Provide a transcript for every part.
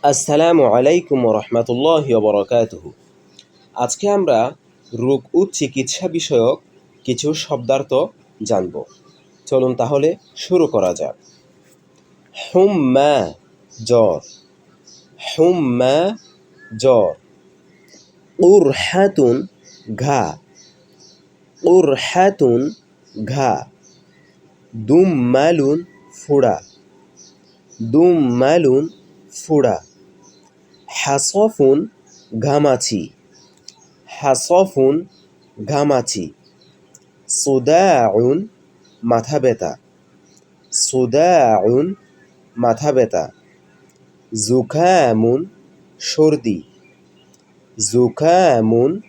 আসসালামু আলাইকুম রহমতুল্লাহি ওবরাকাতুহু। আজকে আমরা রোগ ও চিকিৎসা বিষয়ক কিছু শব্দার্থ জানব। চলুন তাহলে শুরু করা যাক। হুম্মা জ্বর, হুম্মা জ্বর। কুরহাতুন ঘা, কুরহাতুন ঘা। দুম্মালুন ফোড়া, দুম্মালুন ফোড়া। হাসফুন ঘামাচি, হাসফুন ঘামাচি। সুদাউন মাথা ব্যথা, সুদাউন মাথা ব্যথা। জুখামুন সর্দি, জুখামুন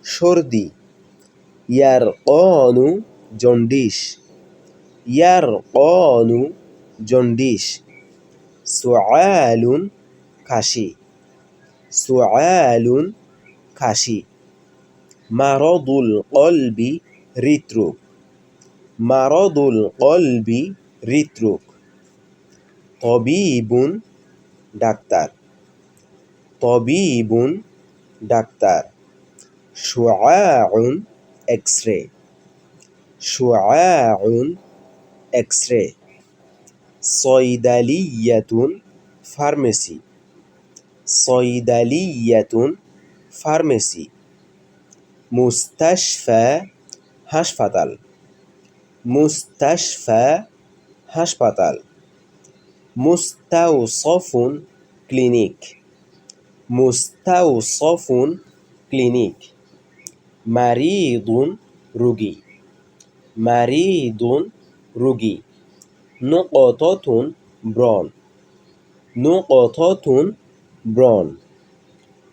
সর্দি। ইয়ারকনু জন্ডিস, ইয়ারকনু জন্ডিস। সুআলুন কাশি, সুআলুন কাশি। মারদুল কলবি হৃদরোগ, মারদুল কলবি হৃদরোগ। তবিবুন ডাক্তার, তবিবুন ডাক্তার। শুআউন এক্সরে, শুআউন এক্সরে। সয়দালিয়াতুন ফার্মেসি, সয়দালিয়াতুন ফার্মেসি। মুস্তাশফা হাসপাতাল, মুস্তাশফা হাসপাতাল। মুস্তাওসফুন ক্লিনিক, মুস্তাওসফুন ক্লিনিক। মারিদুন রোগী, মারিদুন রোগী। নুকতাতুন ব্রণ, নুকতাতুন ব্রণ।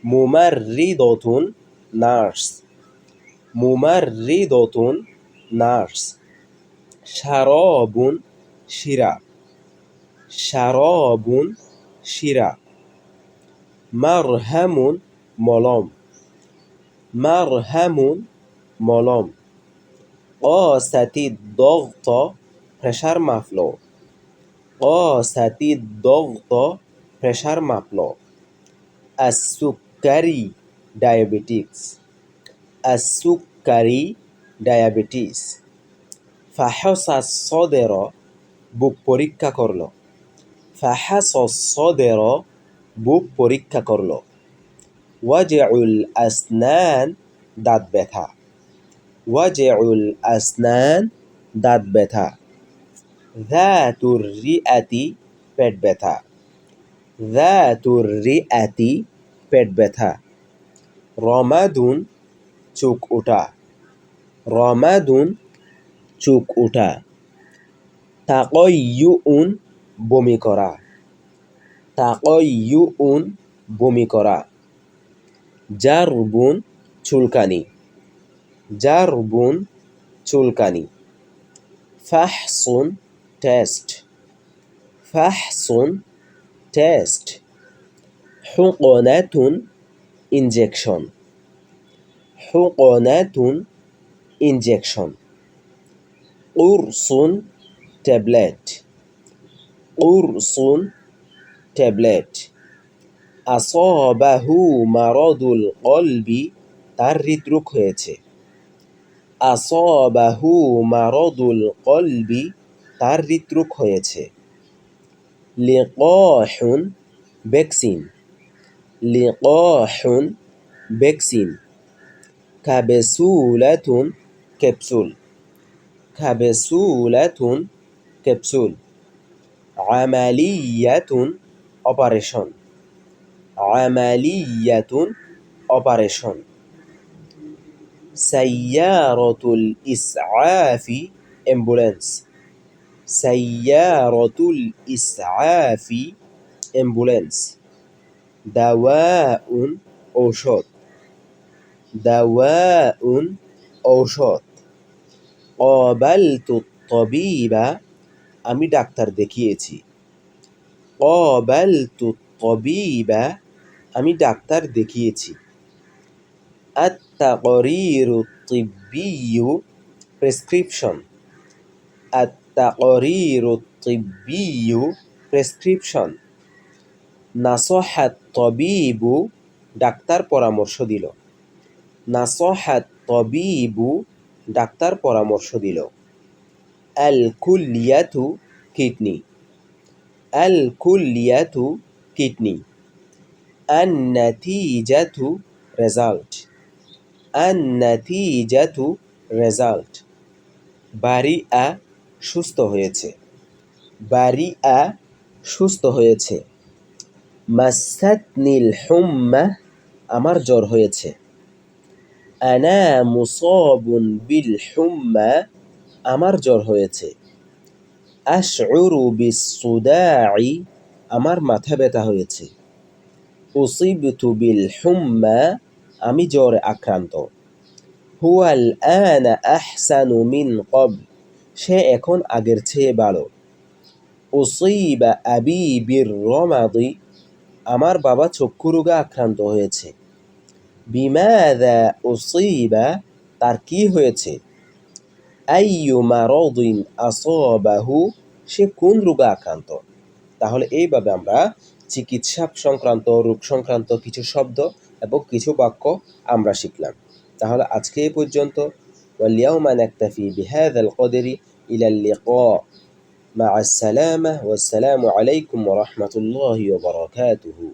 মুমাররিদাতুন নার্স, মুমাররিদাতুন নার্স। শারাবুন শিরা, শারাবুন শিরা। মারহামুন মলম, মারহামুন মলম। ক্বাসাতিদ দগত প্রেসার মাপলো, ক্বাসাতিদ দগত প্রেসার মাপলো। আসুক্কারি ডায়াবেটিস, আসুক্কারি ডায়াবেটিস। ফাহসাস সদর বুক পরীক্ষা করলো, ফাহাসাস সদর বুক পরীক্ষা করলো। ওয়াজউল আসনান দাঁত ব্যথা, ওয়াজউল আসনান দাঁত ব্যথা। যাতুর রিআতি পেট ব্যথা, যাতুর রিআতি পেট ব্যথা। রমাদুন চোখ ওঠা, রমাদুন চোখ ওঠা। তাকাইয়ুন বমি করা, তাকাইয়ুন বমি করা। জারবুন চুলকানি, জারবুন চুলকানি। ফাহসুন টেস্ট, ফাহসুন টেস্ট। হুকনাতুন ইনজেকশন, হুকনাতুন ইনজেকশন। কুরসুন ট্যাবলেট, কুরসুন ট্যাবলেট। আসাবাহু মারাদুল কলবি তার হৃদরোগ হয়েছে, আসাবাহু মারাদুল কলবি তার হৃদরোগ হয়েছে। লিকাহুন ভ্যাকসিন, লিকাহুন ভ্যাকসিন। কাবেসুলাতুন ক্যাপসুল, কাবেসুলাতুন ক্যাপসুল। আমালিয়াতুন অপারেশন, আমালিয়াতুন অপারেশন। সাইয়ারাতুল ইসআফি অ্যাম্বুলেন্স, সাইয়ারাতুল ইসআফি অ্যাম্বুলেন্স। দাওয়াউন ঔষধ, দাওয়াউন ঔষধ। ক্বাবালতু তবিবা আমি ডাক্তার দেখিয়েছি, ক্বাবালতু তবিবা আমি ডাক্তার দেখিয়েছি। আত-তাকরিরু তিব্বিয়্যু প্রেসক্রিপশন, আত-তাকরিরু তিব্বিয়্যু প্রেসক্রিপশন। নাসহাত তবিবু, ডাক্তার পরামর্শ দিল। নাসহাত তবিবু, ডাক্তার পরামর্শ দিল। আল কুল্লিয়াতু, কিডনি। আল কুল্লিয়াতু, কিডনি। আন নাতিজাতু, রেজাল্ট। আন নাতিজাতু, রেজাল্ট। বারিআ, সুস্থ হয়েছে। বারিআ, সুস্থ হয়েছে। মাসাতনিল হুম্মা, আমার জ্বর হয়েছে। আনা মুসাবুন বিল হুম্মা, আমার জ্বর হয়েছে। আশউরু বিসসুদাই, আমার মাথা ব্যথা হয়েছে। উসিবতু বিল হুম্মা, আমি জ্বরে আক্রান্ত। হুয়াল আনা আহসানু মিন ক্বাবল, সে এখন আগের চেয়ে ভালো। উসিবা আবি বির রমাদি, আমার বাবা চক্ষু রোগে আক্রান্ত হয়েছে। বিমাযা উসিবা, তার কি হয়েছে। আইয়ু মারাদিন আসাবাহু, সে কোন রোগে আক্রান্ত। তাহলে এইভাবে আমরা চিকিৎসা সংক্রান্ত, রোগ সংক্রান্ত কিছু শব্দ এবং কিছু বাক্য আমরা শিখলাম। তাহলে আজকে এই পর্যন্ত। ওয়াল-ইয়াওমা নাকতাফি বিহাযাল কদরি, ইলাল লিকা, মা'আস সালামা, ওয়াসসালামু আলাইকুম ওয়া রাহমাতুল্লাহি ওয়া বারাকাতুহু।